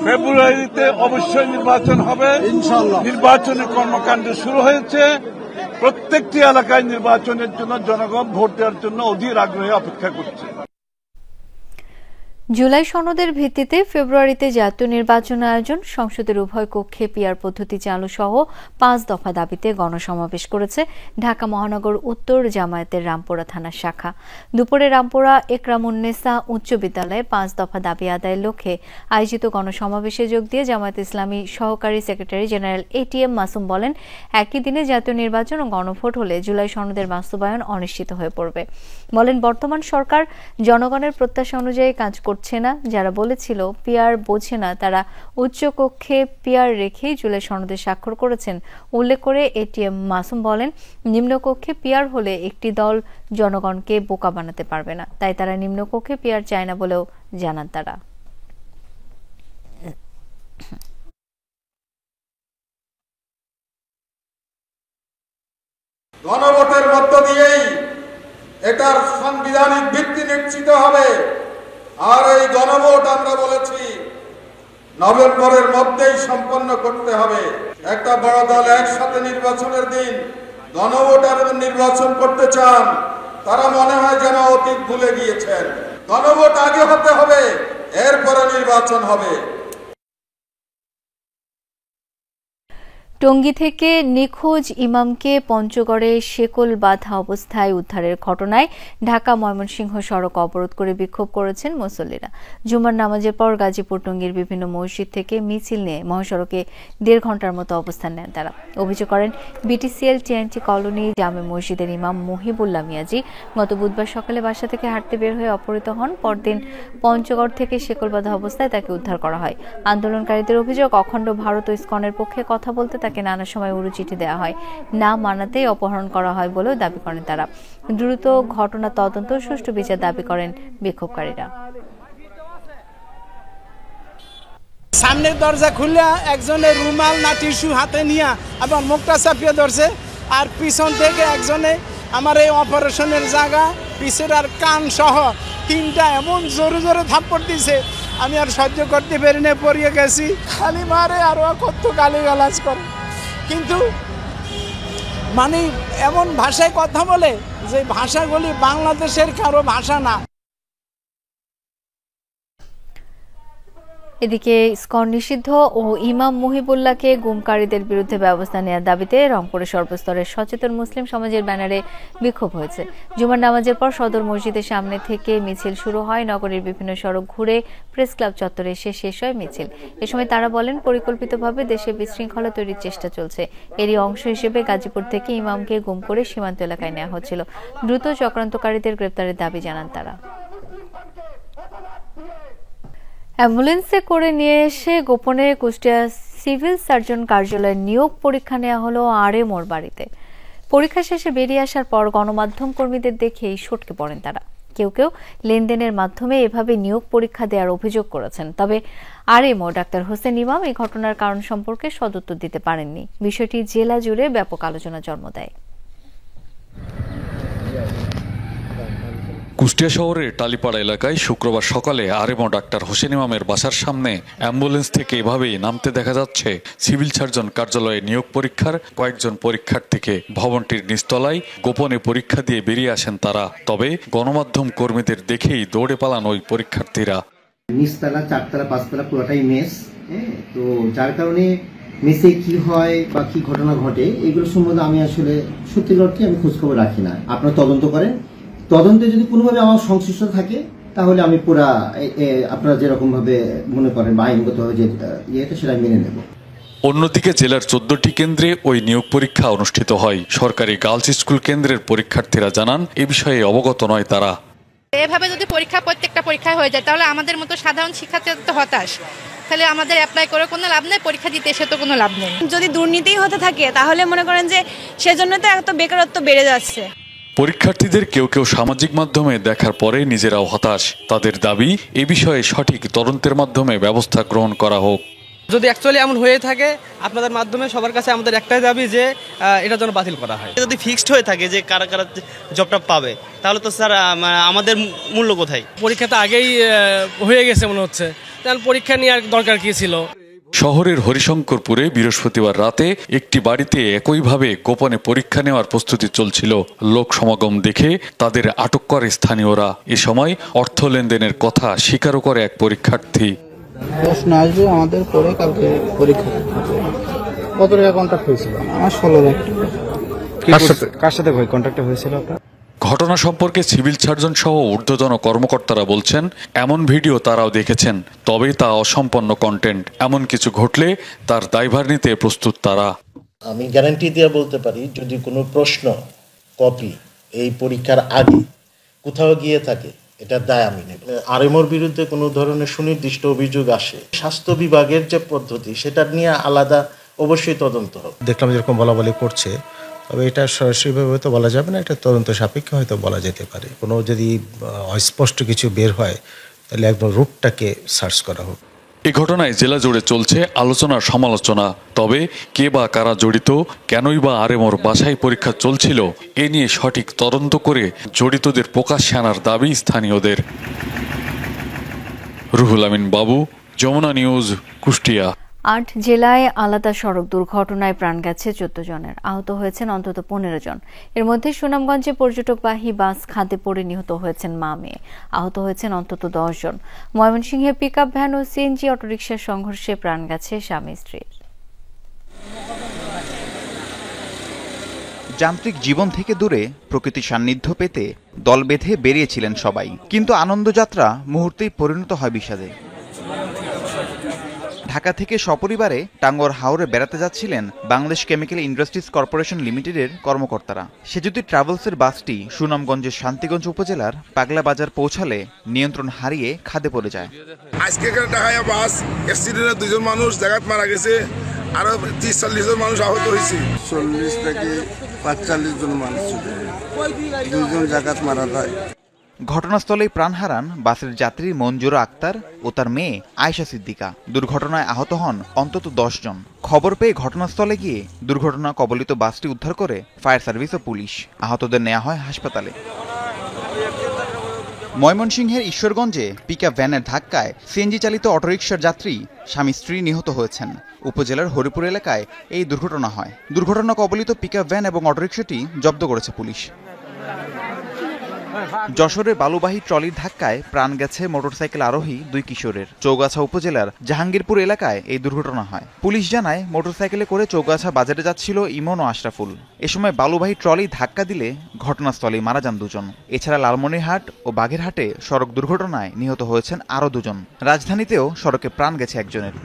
ফেব্রুয়ারিতে অবশ্যই নির্বাচন হবে ইনশাআল্লাহ। নির্বাচনের কর্মকাণ্ড শুরু হয়েছে। প্রত্যেকটি এলাকায় নির্বাচনের জন্য জনগণ ভোট দেওয়ার জন্য অধীর আগ্রহে অপেক্ষা করছে। জুলাই সনদের ভিত্তিতে ফেব্রুয়ারিতে জাতীয় নির্বাচন আয়োজন, সংসদের উভয় কক্ষে পিআর পদ্ধতি চালু সহ 5 দফা দাবিতে গণসমাবেশ করেছে ঢাকা মহানগর উত্তর জামায়াতের রামপুরা থানার শাখা। দুপুরে রামপুরা একরামুন্নেসা উচ্চ বিদ্যালয়ে 5 দফা দাবি আদায়ের লক্ষ্যে আয়োজিত গণসমাবেশে যোগ দিয়ে জামায়াত ইসলামী সহকারী সেক্রেটারি জেনারেল এটিএম মাসুম বলেন, একই দিনে জাতীয় নির্বাচন ও গণভোট হলে জুলাই সনদের বাস্তবায়ন অনিশ্চিত হয়ে পড়বে। বলেন, বর্তমান সরকার জনগণের প্রত্যাশা অনুযায়ী কাজ করছে না। যারা বলেছিল পিআর বোঝে না, তারা উচ্চ কক্ষে পিআর রেখেই জুলাই সনদে স্বাক্ষর করেছেন উল্লেখ করে এটিএম মাসুম বলেন, নিম্নকক্ষে পিআর হলে একটি দল জনগণকে বোকা বানাতে পারবে না, তাই তারা নিম্নকক্ষে পিআর চায় না বলেও জানান তারা। গণভোটের মধ্য দিয়েই এটার সাংবিধানিক ভিত্তি নিশ্চিত হবে। আর এই গণভোট আমরা বলেছি নভেম্বরের মধ্যেই সম্পন্ন করতে হবে। একটা বড় দল একসাথে নির্বাচনের দিন গণভোট আর নির্বাচন করতে চান, তারা মনে হয় যেন অতীত ভুলে গিয়েছেন। গণভোট আগে হতে হবে, এরপরে নির্বাচন হবে। টঙ্গী থেকে নিখোঁজ ইমামকে পঞ্চগড়ে শেকল বাঁধা অবস্থায় উদ্ধারের ঘটনায় ঢাকা ময়মনসিংহ সড়ক অবরোধ করে বিক্ষোভ করেছেন মুসল্লিরা। জুমার নামাজের পর গাজীপুর টঙ্গীর বিভিন্ন মসজিদ থেকে মিছিল নিয়ে মহাসড়কে 1.5 ঘন্টার মতো অবস্থান নেন তারা। অভিযোগ করেন, বিটিসিএল টিএনটি কলোনি জামে মসজিদের ইমাম মহিবুল্লাহ মিয়াজি গত বুধবার সকালে বাসা থেকে হাঁটতে বের হয়ে অপহৃত হন। পরদিন পঞ্চগড় থেকে শেকল বাঁধা অবস্থায় তাকে উদ্ধার করা হয়। আন্দোলনকারীদের অভিযোগ, অখণ্ড ভারত ও ইসকনের পক্ষে কথা বলতে তাকে নানা সময় উড়ু চিঠি দেওয়া হয়, না মানাতেই অপহরণ করা হয় বলেও দাবি করেন তারা। দ্রুত ঘটনা তদন্ত ও সুষ্ঠু বিচার দাবি করেন বিক্ষোভকারীরা। সামনের দরজা খুলে একজনের রুমাল না টিস্যু হাতে নিয়ে আবার মুখটা চাপিয়ে ধরছে, আর পিছন থেকে একজনে আমার এই অপারেশনের জায়গা পিছের আর কান সহ 3টা এমন জোরে জোরে থাপ্পড় দিছে, আমি আর সহ্য করতে পারি না, পড়িয়ে গেছি। খালি মারে আর কত গালিগালাজ করে, কিন্তু মানে এমন ভাষায় কথা বলে যে ভাষাগুলি বাংলাদেশের কারো ভাষা না। এদিকে ইসকন নিষিদ্ধ ও ইমাম মহিবুল্লাহকে গুমকারীদের বিরুদ্ধে ব্যবস্থা নেওয়ার দাবিতে রংপুরে সর্বস্তরের সচেতন মুসলিম সমাজের ব্যানারে বিক্ষোভ হয়েছে। জুমার নামাজের পর সদর মসজিদের সামনে থেকে মিছিল শুরু হয়। নগরীর বিভিন্ন সড়ক ঘুরে প্রেস ক্লাব চত্বরে এসে শেষ হয় মিছিল। এ সময় তারা বলেন, পরিকল্পিতভাবে দেশে বিশৃঙ্খলা তৈরির চেষ্টা চলছে। এরই অংশ হিসেবে গাজীপুর থেকে ইমামকে গুম করে সীমান্ত এলাকায় নেওয়া হচ্ছিল। দ্রুত চক্রান্তকারীদের গ্রেপ্তারের দাবি জানান তারা। অ্যাম্বুলেন্সে করে নিয়ে এসে গোপনে কুষ্টিয়া সিভিল সার্জন কার্যালয়ে নিয়োগ পরীক্ষা নেওয়া হলো আরএমওর বাড়িতে। পরীক্ষা শেষে বেরিয়ে আসার পর গণমাধ্যম কর্মীদের দেখেই সটকে পড়েন তারা। কেউ কেউ লেনদেনের মাধ্যমে এভাবে নিয়োগ পরীক্ষা দেওয়ার অভিযোগ করেছেন। তবে আরএমও ডাক্তার হোসেন ইমাম এই ঘটনার কারণ সম্পর্কে সদুত্তর দিতে পারেননি। বিষয়টি জেলা জুড়ে ব্যাপক আলোচনা জন্ম দেয়। কুষ্টিয়া শহরের টালিপাড়া এলাকায় শুক্রবার সকালে আরএমও ডাক্তার হোসেন ইমামের বাসার সামনে অ্যাম্বুলেন্স থেকে এভাবেই নামতে দেখা যাচ্ছে সিভিল সার্জন কার্যালয়ে নিয়োগ পরীক্ষার কয়েকজন পরীক্ষার্থীকে। ভবনটির নিচতলায় গোপনে পরীক্ষা দিয়ে বেরিয়ে আসেন তারা। তবে গণমাধ্যম কর্মীদের দেখেই দৌড়ে পালান ওই পরীক্ষার্থীরা। নিচতলা, 4তলা, 5তলা পুরোটাই মেস, তো যার কারণে মেসে কি হয় বা কি ঘটনা ঘটে এগুলো সম্বন্ধে আমি আসলে সত্যিকার অর্থে আমি খোঁজখবর রাখি না। আপনারা তদন্ত করেন, তদন্তে যদি কোনোভাবে আমার সংশ্লিষ্ট থাকে তাহলে আমি পুরা আপনারা যেরকম ভাবে মনে করেন বা আইনগতভাবে যে ইয়েটা সেটা মেনে নেব। অন্যদিকে জেলার 14টি কেন্দ্রে ওই নিয়োগ পরীক্ষা অনুষ্ঠিত হয়। সরকারি গার্লস স্কুল কেন্দ্রের পরীক্ষার্থীরা জানান এ বিষয়ে অবগত নয় তারা। এভাবে যদি প্রত্যেকটা পরীক্ষায় হয়ে যায় তাহলে আমাদের মতো সাধারণ শিক্ষার্থীরা তো হতাশ, তাহলে আমাদের অ্যাপ্লাই করে কোনো লাভ নেই, পরীক্ষা দিতে এসে তো কোনো লাভ নেই। যদি দুর্নীতি হতে থাকে তাহলে মনে করেন যে সেজন্য তো এত বেকারত্ব বেড়ে যাচ্ছে। পরীক্ষার্থীদের কেউ কেউ সামাজিক মাধ্যমে দেখার পরে নিজেরাও হতাশ। তাদের দাবি এ বিষয়ে সঠিক তদন্তের মাধ্যমে ব্যবস্থা গ্রহণ করা হোক। যদি অ্যাকচুয়ালি এমন হয়ে থাকে আপনাদের মাধ্যমে সবার কাছে আমাদের একটাই দাবি যে এটা যেন বাতিল করা হয়। যদি ফিক্সড হয়ে থাকে যে কারা কারা জবটা পাবে তাহলে তো স্যার আমাদের মূল্য কোথায়? পরীক্ষা তো আগেই হয়ে গেছে মনে হচ্ছে, তাহলে পরীক্ষা নেওয়ার দরকার কি ছিল? শহরের হরিশঙ্করপুরে বৃহস্পতিবার রাতে একটি বাড়িতে একইভাবে গোপনে পরীক্ষা নেওয়ার প্রস্তুতি চলছিল। লোক সমাগম দেখে তাদের আটক করে স্থানীয়রা। এ সময় অর্থ লেনদেনের কথা স্বীকারও করে এক পরীক্ষার্থী। প্রশ্ন আসবে আমাদের পরে কালকে পরীক্ষা। কত টাকা কন্ট্রাক্ট হয়েছিল? আমার 16 লাখ টাকা। কার সাথে কন্ট্রাক্ট হয়েছিল আপনার? ঘটনা সম্পর্কে সিভিল সার্জন সহ ঊর্ধ্বতন কর্মকর্তারা বলছেন, এমন ভিডিও তারাও দেখেছেন, তবে তা অসম্পন্ন কন্টেন্ট। এমন কিছু ঘটলে তার দায়ভার নিতে প্রস্তুত তারা। আমি গ্যারান্টি দিয়ে বলতে পারি, যদি কোনো প্রশ্ন কপি এই পরীক্ষার আগে কোথাও গিয়ে থাকে, এটার দায় আমি নেব। আরএমওর বিরুদ্ধে কোনো ধরনের সুনির্দিষ্ট অভিযোগ আসে, স্বাস্থ্য বিভাগের যে পদ্ধতি সেটা নিয়ে আলাদা অবশ্যই তদন্ত হবে। দেখলাম যেরকম বলাবলি করছে, তবে এটা সরাসরিভাবে হয়তো বলা যাবে না, এটা তদন্ত সাপেক্ষে হয়তো বলা যেতে পারে। কোনো যদি অস্পষ্ট কিছু বের হয় তাহলে একদম রূপটাকে সার্চ করা হোক। এই ঘটনায় জেলা জুড়ে চলছে আলোচনা সমালোচনা। তবে কে বা কারা জড়িত, কেনই বা আরএমওর বাসায় পরীক্ষা চলছিল, এ নিয়ে সঠিক তদন্ত করে জড়িতদের প্রকাশ্যে আনার দাবি স্থানীয়দের। রুহুল আমিন বাবু, যমুনা নিউজ, কুষ্টিয়া। 8 জেলায় আলাদা সড়ক দুর্ঘটনায় প্রাণ গেছে 14 জনের, আহত হয়েছেন অন্তত 15 জন। এর মধ্যে সুনামগঞ্জে পর্যটকবাহী বাস খাদে পড়ে নিহত হয়েছেন মা মেয়ে, আহত হয়েছেন অন্তত 10 জন। ময়মনসিংহে পিকআপ ভ্যান ও সিএনজি অটোরিকশার সংঘর্ষে প্রাণ গেছে স্বামী স্ত্রীর। যান্ত্রিক জীবন থেকে দূরে প্রকৃতির সান্নিধ্য পেতে দল বেঁধে বেরিয়েছিলেন সবাই, কিন্তু আনন্দযাত্রা মুহূর্তেই পরিণত হয় বিষাদে। ঢাকা থেকে সপরিবারে টাঙ্গর হাওরে বেড়াতে যাচ্ছিলেন বাংলাদেশ কেমিক্যাল ইন্ডাস্ট্রিজ কর্পোরেশন লিমিটেডের কর্মকর্তারা। সেজুতি ট্রাভেলসের বাসটি সুনামগঞ্জের শান্তিগঞ্জ উপজেলার পাগলা বাজার পৌঁছালে নিয়ন্ত্রণ হারিয়ে খাদে পড়ে যায়। আজকে ঢাকায় বাস অ্যাক্সিডেন্টে 2 জন মানুষ জায়গায় মারা গেছে, আরো 30-40 জন মানুষ আহত হয়েছে। 40 থেকে 45 জন মানুষ, 2 জন জায়গায় মারা যায়। ঘটনাস্থলেই প্রাণ হারান বাসের যাত্রী মঞ্জুরা আক্তার ও তার মেয়ে আয়েশা সিদ্দিকা। দুর্ঘটনায় আহত হন অন্তত 10 জন। খবর পেয়ে ঘটনাস্থলে গিয়ে দুর্ঘটনা কবলিত বাসটি উদ্ধার করে ফায়ার সার্ভিস ও পুলিশ। আহতদের নেওয়া হয় হাসপাতালে। ময়মনসিংহের ঈশ্বরগঞ্জে পিকআপ ভ্যানের ধাক্কায় সিএনজি চালিত অটোরিকশার যাত্রী স্বামী স্ত্রী নিহত হয়েছেন। উপজেলার হরিপুর এলাকায় এই দুর্ঘটনা হয়। দুর্ঘটনা কবলিত পিকআপ ভ্যান এবং অটোরিকশাটি জব্দ করেছে পুলিশ। যশোরের বালুবাহী ট্রলির ধাক্কায় প্রাণ গেছে মোটরসাইকেল আরোহী 2 কিশোরের। চৌগাছা উপজেলার জাহাঙ্গীরপুর এলাকায় এই দুর্ঘটনা হয়। পুলিশ জানায়, মোটরসাইকেলে করে চৌগাছা বাজারে যাচ্ছিল ইমন ও আশরাফুল। এ সময় বালুবাহী ট্রলি ধাক্কা দিলে ঘটনাস্থলেই মারা যান 2 জন। এছাড়া লালমনিরহাট ও বাগেরহাটে সড়ক দুর্ঘটনায় নিহত হয়েছেন আরও 2 জন। রাজধানীতেও সড়কে প্রাণ গেছে 1 জনের।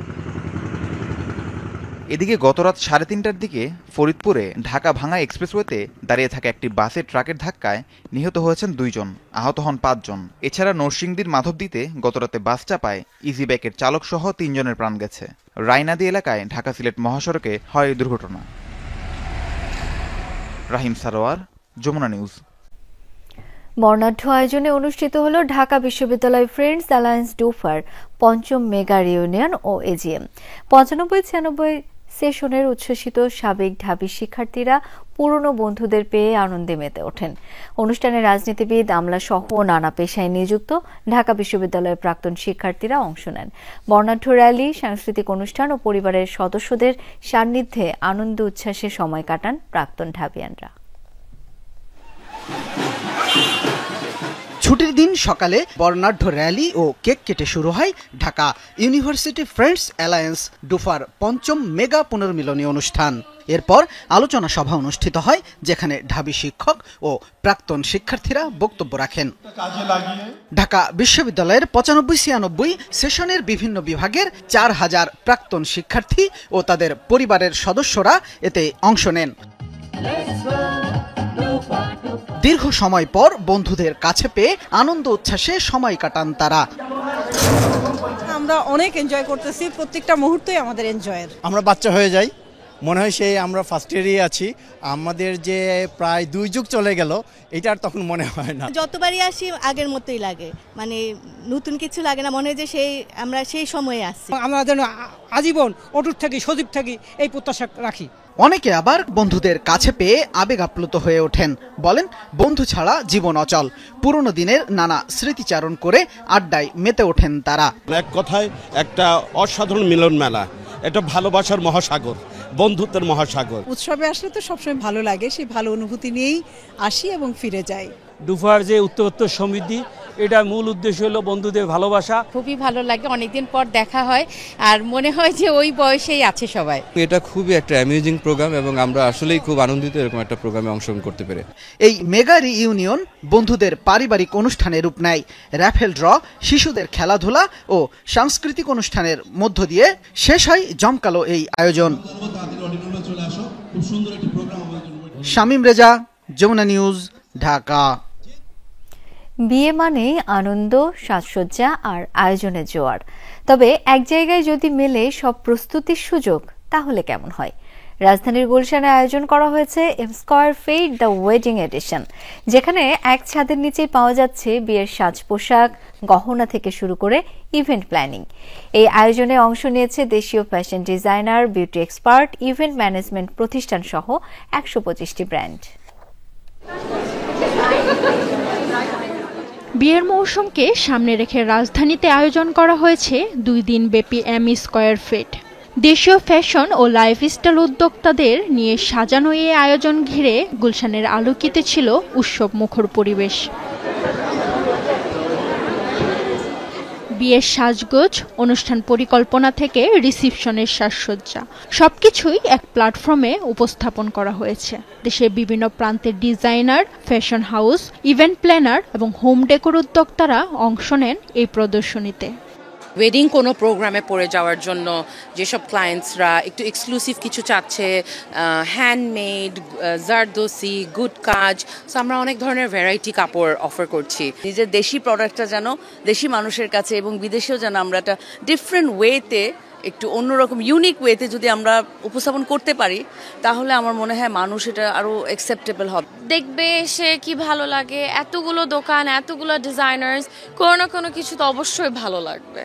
এদিকে গতরাত 3:30টার দিকে ফরিদপুরে ঢাকা ভাঙ্গা এক্সপ্রেসওয়েতে দাঁড়িয়ে থাকা একটি বাসে ট্রাকের ধাক্কায় নিহত হয়েছেন 2 জন, আহত হন 5 জন। এছাড়া নরসিংদীর মাধবদীতে গতরাতে বাস চাপায় ইজি বাইকের চালক সহ 3 জনের প্রাণ গেছে। রায়নাদি এলাকায় ঢাকা সিলেট মহাসড়কে হয় এই দুর্ঘটনা। রাহিম সারোয়ার, যমুনা নিউজ। বর্ণাঢ্য আয়োজনে অনুষ্ঠিত হল ঢাকা বিশ্ববিদ্যালয় ফ্রেন্ডস অ্যালায়েন্স ডুফার 5ম মেগা রিউনিয়ন ও এজিএম। 95-96 সেশনের উচ্ছ্বসিত সাবেক ঢাবি শিক্ষার্থীরা পুরনো বন্ধুদের পেয়ে আনন্দে মেতে ওঠেন। অনুষ্ঠানে রাজনীতিবিদ, আমলা সহ নানা পেশায় নিযুক্ত ঢাকা বিশ্ববিদ্যালয়ের প্রাক্তন শিক্ষার্থীরা অংশ নেন। বর্ণাঢ্য র্যালি, সাংস্কৃতিক অনুষ্ঠান ও পরিবারের সদস্যদের সান্নিধ্যে আনন্দ উচ্ছ্বাসে সময় কাটান প্রাক্তন ঢাবিয়ানরা। ছুটির দিন সকালে বর্ণাঢ্য র্যালি ও কেক কেটে শুরু হয় ঢাকা ইউনিভার্সিটি ফ্রেন্ডস অ্যালায়েন্স ডুফার 5ম মেগা পুনর্মিলনী অনুষ্ঠান। এরপর আলোচনা সভা অনুষ্ঠিত হয়, যেখানে ঢাবি শিক্ষক ও প্রাক্তন শিক্ষার্থীরা বক্তব্য রাখেন। ঢাকা বিশ্ববিদ্যালয়ের 95-96 সেশনের বিভিন্ন বিভাগের 4000 প্রাক্তন শিক্ষার্থী ও তাদের পরিবারের সদস্যরা এতে অংশ নেন। দীর্ঘ সময় পর বন্ধুদের কাছে পেয়ে আনন্দ উচ্ছ্বাসে সময় কাটান তারা। আমরা অনেক এনজয় করতেছি, প্রত্যেকটা মুহূর্তই আমাদের এনজয়ের। আমরা বাচ্চা হয়ে যাই, মনে হয় সেই আমরা ফার্স্ট ইয়ারেই আছি। আমাদের যে প্রায় 2 যুগ চলে গেল এটা আর তখন মনে হয় না। যতবারই আসি আগের মতোই লাগে, মানে নতুন কিছু লাগে না, মনে হয় যে আমরা সেই সময়ে আসছি। আমরা যেন আজীবন অটুট থাকি, সজীব থাকি এই প্রত্যাশা রাখি। অনেকে আবার বন্ধুদের কাছে পেয়ে আবেগ আপ্লুত হয়ে ওঠেন, বলেন বন্ধু ছাড়া জীবন অচল। পুরনো দিনের নানা স্মৃতিচারণ করে আড্ডায় মেতে ওঠেন তারা। এক কথায় একটা অসাধারণ মিলন মেলা, এটা ভালোবাসার মহাসাগর, বন্ধুত্বের মহাসাগর। উৎসবে আসলে তো সবসময় ভালো লাগে, সেই ভালো অনুভূতি নিয়েই আসি এবং ফিরে যাই। ডুফার যে উত্তরোত্তর সমৃদ্ধি, এটা মূল উদ্দেশ্য হলো বন্ধুদের ভালোবাসা। খুবই ভালো লাগে, অনেকদিন পর দেখা হয় আর মনে হয় যে ওই বয়সেই আছে সবাই। এটা খুবই একটা অ্যামেজিং প্রোগ্রাম এবং আমরা আসলেই খুব আনন্দিত এরকম একটা প্রোগ্রামে অংশগ্রহণ করতে পেরে। এই মেগা রিইউনিয়ন বন্ধুদের পারিবারিক অনুষ্ঠানে রূপ নেয়। র্যাফেল ড্র, শিশুদের খেলাধুলা ও সাংস্কৃতিক অনুষ্ঠানের মধ্য দিয়ে শেষ হয় জমকালো এই আয়োজন। শামীম রেজা, যমুনা নিউজ, ঢাকা। বিয়ে মানেই আনন্দ, সাজসজ্জা আর আয়োজনের জোয়ার। তবে এক জায়গায় যদি মেলে সব প্রস্তুতির সুযোগ, তাহলে কেমন হয়? রাজধানীর গুলশানে আয়োজন করা হয়েছে M square fed the wedding edition, যেখানে এক ছাদের নিচেই পাওয়া যাচ্ছে বিয়ের সাজ পোশাক, গহনা থেকে শুরু করে ইভেন্ট প্ল্যানিং। এই আয়োজনে অংশ নিয়েছে দেশীয় fashion designer, beauty expert, event management প্রতিষ্ঠান সহ 125টি ব্র্যান্ড। বিয়ের মৌসুমকে সামনে রেখে রাজধানীতে আয়োজন করা হয়েছে 2 দিন ব্যাপী এম স্কয়ার ফেড। দেশীয় ফ্যাশন ও লাইফস্টাইল উদ্যোক্তাদের নিয়ে সাজানো এই আয়োজন ঘিরে গুলশানের আলোকিতে ছিল উৎসব মুখর পরিবেশ। বিয়ের সাজগোজ, অনুষ্ঠান পরিকল্পনা থেকে রিসিপশনের সাজসজ্জা, সবকিছুই এক প্ল্যাটফর্মে উপস্থাপন করা হয়েছে। দেশের বিভিন্ন প্রান্তের designer, fashion house, event planner এবং হোম ডেকোর উদ্যোক্তারা অংশ নেন এই প্রদর্শনীতে। ওয়েডিং কোনো প্রোগ্রামে পড়ে যাওয়ার জন্য যেসব ক্লায়েন্টসরা একটু এক্সক্লুসিভ কিছু চাচ্ছে, হ্যান্ডমেড, জারদোসি, গুড কাজ, সো আমরা অনেক ধরনের ভ্যারাইটি কাপড় অফার করছি। নিজের দেশি প্রোডাক্টটা যেন দেশি মানুষের কাছে এবং বিদেশেও যেন আমরা একটা ডিফারেন্ট ওয়েতে, একটু অন্যরকম ইউনিক ওয়েতে যদি আমরা উপস্থাপন করতে পারি, তাহলে আমার মনে হয় মানুষ এটা আরো অ্যাকসেপ্টেবল হবে। দেখবে সে কি ভালো লাগে, এতগুলো দোকান, এতগুলো ডিজাইনার্স, কোনো না কোনো কিছু তো অবশ্যই ভালো লাগবে।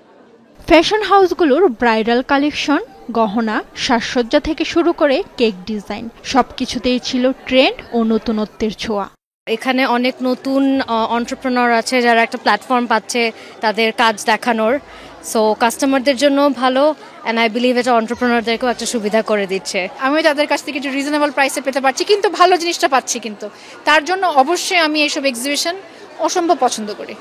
ফ্যাশন হাউসগুলোর ব্রাইডাল কালেকশন, গহনা, সাজসজ্জা থেকে শুরু করে কেক ডিজাইন, সবকিছুতেই ছিল ট্রেন্ড ও নতুনত্বের ছোঁয়া। এখানে অনেক নতুন এন্টারপ্রেনার আছে যারা একটা প্ল্যাটফর্ম পাচ্ছে তাদের কাজ দেখানোর, সো কাস্টমারদের জন্য ভালো, এন্ড আই বিলিভ এটা এন্টারপ্রেনারদেরকেও একটা সুবিধা করে দিচ্ছে। আমি তাদের কাছ থেকে একটু রিজনেবল প্রাইসে পেতে পারছি, কিন্তু ভালো জিনিসটা পাচ্ছি, কিন্তু তার জন্য অবশ্যই আমি এইসব এক্সিবিশন অসম্ভব পছন্দ করি।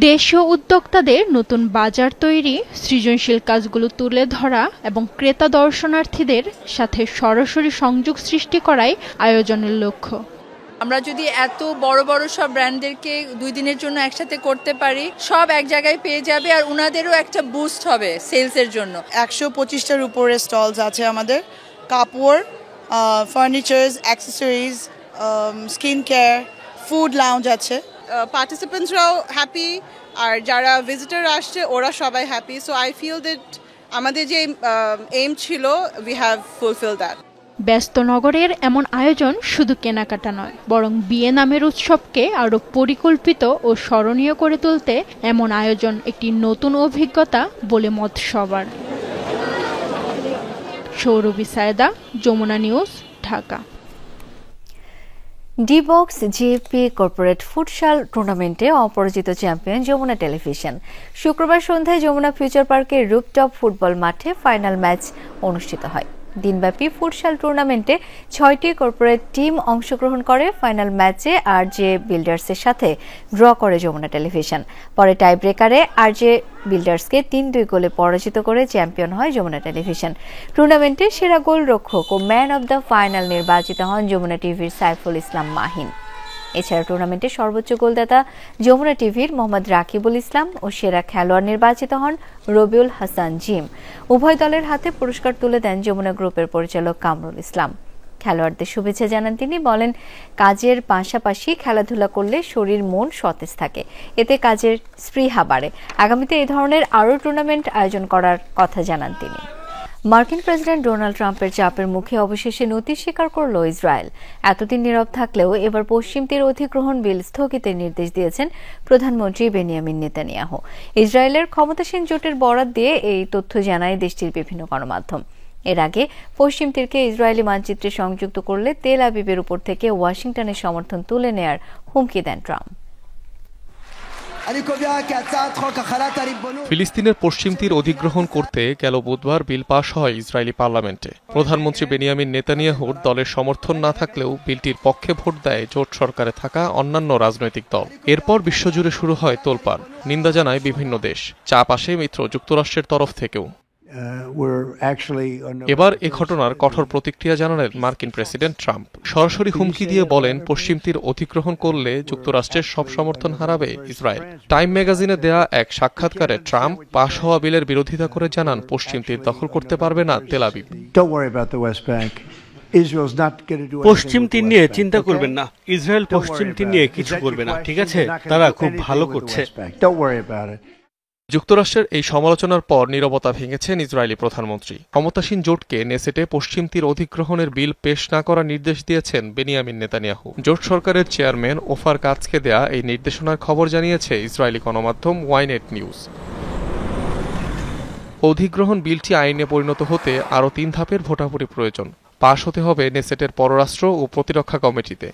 দেশীয় উদ্যোক্তাদের নতুন বাজার তৈরি, সৃজনশীল কাজগুলো তুলে ধরা এবং ক্রেতা দর্শনার্থীদের সাথে সরাসরি সংযোগ সৃষ্টি করাই আয়োজনের লক্ষ্য। আমরা যদি এত বড় বড় সব ব্র্যান্ডদেরকে 2 দিনের জন্য একসাথে করতে পারি, সব এক জায়গায় পেয়ে যাবে আর ওনাদেরও একটা বুস্ট হবে সেলসের জন্য। 125টার উপরে স্টলস আছে আমাদের, কাপড়, furnitures, accessories, skin care, food lounge আছে। পার্টিসিপেন্টসরাও হ্যাপি আর যারা ভিজিটার আসছে ওরা সবাই happy, so I feel that আমাদের যে এইম ছিল উই হ্যাভ ফুলফিল দ্যাট। ব্যস্ত নগরের এমন আয়োজন শুধু কেনাকাটা নয়, বরং বিয়ে নামের উৎসবকে আরো পরিকল্পিত ও স্মরণীয় করে তুলতে এমন আয়োজন একটি নতুন অভিজ্ঞতা বলে মত সবার। Sourovi Sayeda, Jamuna news, Dhaka. D box GFP corporate futsal টুর্নামেন্টে অপরাজিত চ্যাম্পিয়ন যমুনা টেলিভিশন। শুক্রবার সন্ধ্যায় যমুনা ফিউচার পার্কের রুফটপ ফুটবল মাঠে ফাইনাল ম্যাচ অনুষ্ঠিত হয়। দিনব্যাপী ফুটসাল টুর্নামেন্টে 6টি কর্পোরেট টিম অংশগ্রহণ করে। ফাইনাল ম্যাচে আরজে বিল্ডার্সের সাথে ড্র করে যমুনা টেলিভিশন। পরে টাই ব্রেকারে আরজে বিল্ডার্সকে 3-2 গোলে পরাজিত করে চ্যাম্পিয়ন হয় যমুনা টেলিভিশন। টুর্নামেন্টে সেরা গোলরক্ষক ও ম্যান অব দ্য ফাইনাল নির্বাচিত হন যমুনা টিভির সাইফুল ইসলাম মাহিন। এছাড়া টুর্নামেন্টে সর্বোচ্চ গোলদাতা যমুনা টিভির মোহাম্মদ রাকিবুল ইসলাম ও সেরা খেলোয়াড় নির্বাচিত হন রবিউল হাসান জিম। উভয় দলের হাতে পুরস্কার তুলে দেন যমুনা গ্রুপের পরিচালক কামরুল ইসলাম। খেলোয়াড়দের শুভেচ্ছা জানান তিনি, বলেন কাজের পাশাপাশি খেলাধুলা করলে শরীর মন সতেজ থাকে, এতে কাজের স্পৃহা বাড়ে। আগামীতে এই ধরনের আরও টুর্নামেন্ট আয়োজন করার কথা জানান তিনি। মার্কিন প্রেসিডেন্ট ডোনাল্ড ট্রাম্পের চাপের মুখে অবশেষে নতি স্বীকার করল ইসরায়েল। এতদিন নীরব থাকলেও এবার পশ্চিম তীর অধিগ্রহণ বিল স্থগিতের নির্দেশ দিয়েছেন প্রধানমন্ত্রী বেনিয়ামিন নেতানিয়াহু। ইসরায়েলের ক্ষমতাসীন জোটের বরাত দিয়ে এই তথ্য জানায় দেশটির বিভিন্ন গণমাধ্যম। এর আগে পশ্চিম তীরকে ইসরায়েলি মানচিত্রে সংযুক্ত করলে তেল আবিবের উপর থেকে ওয়াশিংটনের সমর্থন তুলে নেয়ার হুমকি দেন ট্রাম্প। ফিলিস্তিনের পশ্চিম তীর অধিগ্রহণ করতে গেল বুধবার বিল পাশ হয় ইসরায়েলি পার্লামেন্টে। প্রধানমন্ত্রী বেনিয়ামিন নেতানিয়াহুর দলের সমর্থন না থাকলেও বিলটির পক্ষে ভোট দেয় জোট সরকারে থাকা অন্যান্য রাজনৈতিক দল। এরপর বিশ্বজুড়ে শুরু হয় তোলপাড়, নিন্দা জানায় বিভিন্ন দেশ, চাপ আসে মিত্র যুক্তরাষ্ট্রের তরফ থেকেও। এবার এ ঘটনার কঠোর প্রতিক্রিয়া জানালেন মার্কিন প্রেসিডেন্ট ট্রাম্প। সরাসরি হুমকি দিয়ে বলেন পশ্চিম তীর অধিগ্রহণ করলে যুক্তরাষ্ট্রের সব সমর্থন হারাবে ইসরায়েল। টাইম ম্যাগাজিনে দেয়া এক সাক্ষাৎকারে ট্রাম্প পাশ হওয়া বিলের বিরোধিতা করে জানান পশ্চিম তীর দখল করতে পারবে না তেল আবিব। পশ্চিম তীর নিয়ে চিন্তা করবেন না, ইসরায়েল পশ্চিম তীর নিয়ে কিছু করবে না, ঠিক আছে? তারা খুব ভালো করছে। যুক্তরাষ্ট্রের এই সমালোচনার পর নীরবতা ভেঙেছেন ইসরায়েলি প্রধানমন্ত্রী। ক্ষমতাসীন জোটকে নেসেটে পশ্চিম তীর অধিগ্রহণের বিল পেশ না করার নির্দেশ দিয়েছেন বেনিয়ামিন নেতানিয়াহু। জোট সরকারের চেয়ারম্যান ওফার কাৎজকে দেয়া এই নির্দেশনার খবর জানিয়েছে ইসরায়েলি গণমাধ্যম ওয়াইনেট নিউজ। অধিগ্রহণ বিলটি আইনে পরিণত হতে আরও 3 ধাপের ভোটাভুটি প্রয়োজন। পাশ হতে হবে নেসেটের পররাষ্ট্র ও প্রতিরক্ষা কমিটিতে।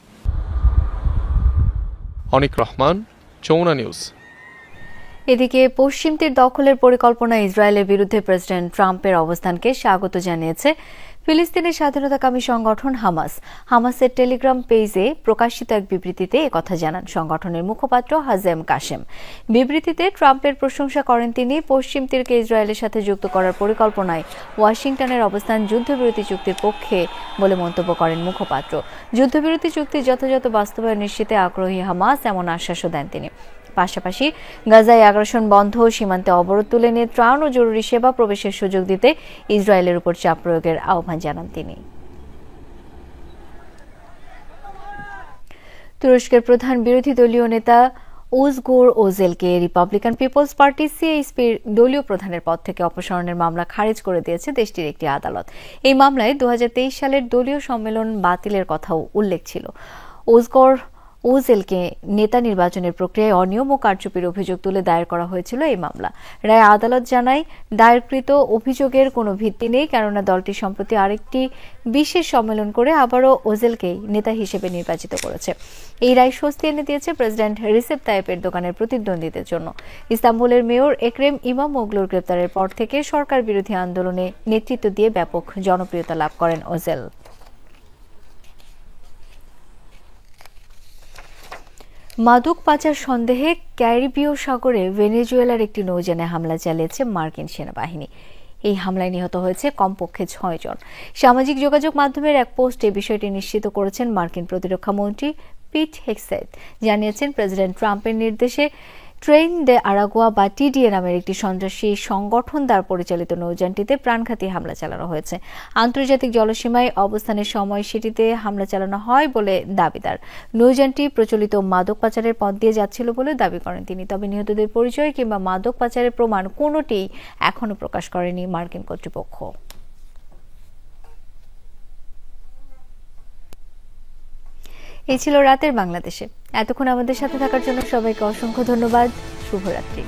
অনিক রহমান, যমুনা নিউজ। এদিকে পশ্চিম তীর দখলের পরিকল্পনা ইসরায়েলের বিরুদ্ধে প্রেসিডেন্ট ট্রাম্পের অবস্থানকে স্বাগত জানিয়েছে ফিলিস্তিনের স্বাধীনতাকামী সংগঠন হামাস। হামাসের টেলিগ্রাম পেজে প্রকাশিত এক বিবৃতিতে একথা জানান সংগঠনের মুখপাত্র হাজেম কাশেম। বিবৃতিতে ট্রাম্পের প্রশংসা করেন তিনি। পশ্চিম তীরকে ইসরায়েলের সাথে যুক্ত করার পরিকল্পনায় ওয়াশিংটনের অবস্থান যুদ্ধবিরতি চুক্তির পক্ষে বলে মন্তব্য করেন মুখপাত্র। যুদ্ধবিরতি চুক্তি যথাযথ বাস্তবায়ন নিশ্চিতে আগ্রহী হামাস, এমন আশ্বাসও দেন তিনি। পাশাপাশি গাজায় আগ্রাসন বন্ধ, সীমান্তে অবরোধ তুলে নিয়ে ত্রাণ ও জরুরি সেবা প্রবেশের সুযোগ দিতে ইসরায়েলের উপর চাপ প্রয়োগের আহ্বান জানান তিনি। তুরস্কের প্রধান বিরোধী দলীয় নেতা ওজগুর ওজেলকে রিপাবলিকান পিপলস পার্টি সিএইচপির দলীয় প্রধানের পদ থেকে অপসারণের মামলা খারিজ করে দিয়েছে দেশটির একটি আদালত। এই মামলায় 2023 সালের দলীয় সম্মেলন বাতিলের কথাও উল্লেখ ছিল। ওজেলকে নেতা নির্বাচনের প্রক্রিয়ায় অনিয়ম ও কারচুপির অভিযোগ তুলে দায়ের করা হয়েছিল এই মামলা। রায়ে আদালত জানায় দায়েরকৃত অভিযোগের কোনো ভিত্তি নেই, কেননা দলটি সম্প্রতি আরেকটি বিশেষ সম্মেলন করে আবারও ওজেলকেই নেতা হিসেবে নির্বাচিত করেছে। এই রায় স্বস্তি এনে দিয়েছে প্রেসিডেন্ট রিসেপ তাইয়েপ এরদোগানের প্রতিদ্বন্দ্বীদের জন্য। ইস্তাম্বুলের মেয়র এক্রেম ইমামোগলুর গ্রেপ্তারের পর থেকে সরকার বিরোধী আন্দোলনে নেতৃত্ব দিয়ে ব্যাপক জনপ্রিয়তা লাভ করেন ওজেল। মাদক পাচার সন্দেহে ক্যারিবীয় সাগরে ভেনেজুয়েলার একটি নৌযানে হামলা চালিয়েছে মার্কিন সেনাবাহিনী। এই হামলায় নিহত হয়েছে কমপক্ষে 6 জন। সামাজিক যোগাযোগ মাধ্যমের এক পোস্টে বিষয়টি নিশ্চিত করেছেন মার্কিন প্রতিরক্ষা মন্ত্রী পিট হেগসেথ। জানিয়েছেন প্রেসিডেন্ট ট্রাম্পের নির্দেশে ট্রেন দে আরাগুয়া বা টিডিএ নামের একটি সন্ত্রাসী সংগঠন দ্বারা পরিচালিত নৌযানটিতে প্রাণঘাতী হামলা চালানো হয়েছে। আন্তর্জাতিক জলসীমায় অবস্থানের সময় সেটিতে হামলা চালানো হয় বলে দাবিদার। নৌযানটি প্রচলিত মাদক পাচারের পথ দিয়ে যাচ্ছিল বলে দাবি করেন তিনি। তবে নিহতদের পরিচয় কিংবা মাদক পাচারের প্রমাণ কোনোটিই এখনো প্রকাশ করেনি মার্কিন কর্তৃপক্ষ। এই ছিল রাতের বাংলাদেশে। এতক্ষণ আমাদের সাথে থাকার জন্য সবাইকে অসংখ্য ধন্যবাদ। শুভরাত্রি।